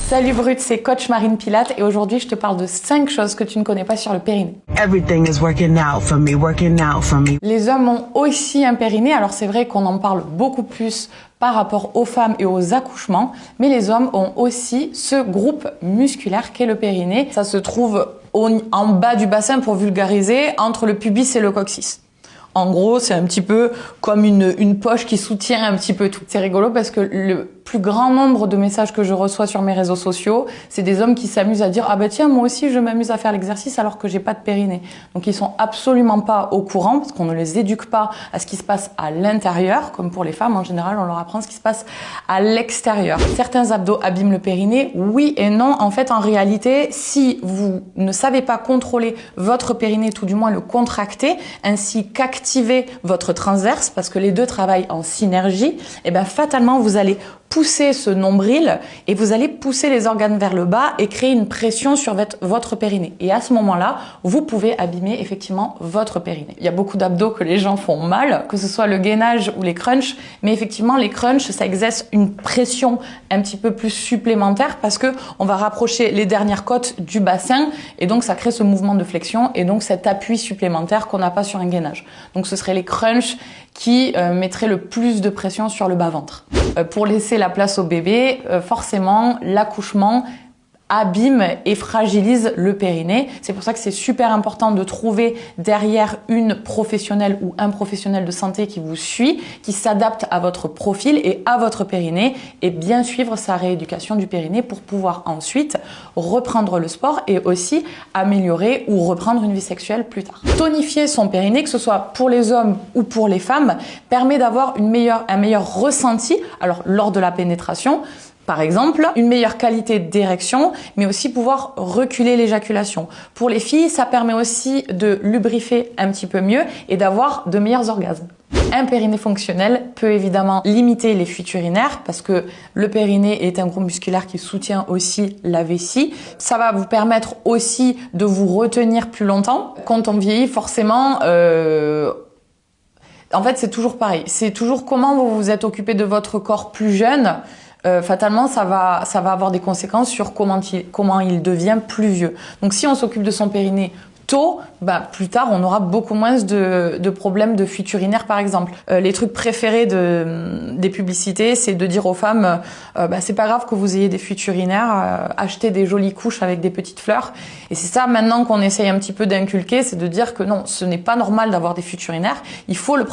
Salut Brut, c'est Coach Marine Pilates et aujourd'hui je te parle de 5 choses que tu ne connais pas sur le périnée. Everything is working out for me. Les hommes ont aussi un périnée, alors c'est vrai qu'on en parle beaucoup plus par rapport aux femmes et aux accouchements, mais les hommes ont aussi ce groupe musculaire qu'est le périnée. Ça se trouve en bas du bassin pour vulgariser, entre le pubis et le coccyx. En gros, c'est un petit peu comme une poche qui soutient un petit peu tout. C'est rigolo parce que le plus grand nombre de messages que je reçois sur mes réseaux sociaux, c'est des hommes qui s'amusent à dire « Ah bah tiens, moi aussi je m'amuse à faire l'exercice alors que j'ai pas de périnée ». Donc ils sont absolument pas au courant parce qu'on ne les éduque pas à ce qui se passe à l'intérieur, comme pour les femmes en général, on leur apprend ce qui se passe à l'extérieur. Certains abdos abîment le périnée, oui et non. En fait, en réalité, si vous ne savez pas contrôler votre périnée, tout du moins le contracter, ainsi qu'activer votre transverse, parce que les deux travaillent en synergie, et bien fatalement vous allez pousser ce nombril et vous allez pousser les organes vers le bas et créer une pression sur votre périnée. Et à ce moment-là, vous pouvez abîmer effectivement votre périnée. Il y a beaucoup d'abdos que les gens font mal, que ce soit le gainage ou les crunchs, mais effectivement les crunchs, ça exerce une pression un petit peu plus supplémentaire parce que on va rapprocher les dernières côtes du bassin et donc ça crée ce mouvement de flexion et donc cet appui supplémentaire qu'on n'a pas sur un gainage. Donc ce seraient les crunchs qui mettraient le plus de pression sur le bas-ventre. Pour laisser la place au bébé, forcément, l'accouchement abîme et fragilise le périnée. C'est pour ça que c'est super important de trouver derrière une professionnelle ou un professionnel de santé qui vous suit, qui s'adapte à votre profil et à votre périnée et bien suivre sa rééducation du périnée pour pouvoir ensuite reprendre le sport et aussi améliorer ou reprendre une vie sexuelle plus tard. Tonifier son périnée, que ce soit pour les hommes ou pour les femmes, permet d'avoir un meilleur ressenti, alors lors de la pénétration, par exemple, une meilleure qualité d'érection, mais aussi pouvoir reculer l'éjaculation. Pour les filles, ça permet aussi de lubrifier un petit peu mieux et d'avoir de meilleurs orgasmes. Un périnée fonctionnel peut évidemment limiter les fuites urinaires parce que le périnée est un groupe musculaire qui soutient aussi la vessie. Ça va vous permettre aussi de vous retenir plus longtemps. Quand on vieillit, forcément, en fait, c'est toujours pareil. C'est toujours comment vous vous êtes occupé de votre corps plus jeune. Fatalement, ça va avoir des conséquences sur comment il devient plus vieux. Donc, si on s'occupe de son périnée tôt, plus tard, on aura beaucoup moins de problèmes de fuite urinaire, par exemple. Les trucs préférés des publicités, c'est de dire aux femmes, c'est pas grave que vous ayez des fuites urinaires, achetez des jolies couches avec des petites fleurs. Et c'est ça maintenant qu'on essaye un petit peu d'inculquer, c'est de dire que non, ce n'est pas normal d'avoir des fuites urinaires. Il faut le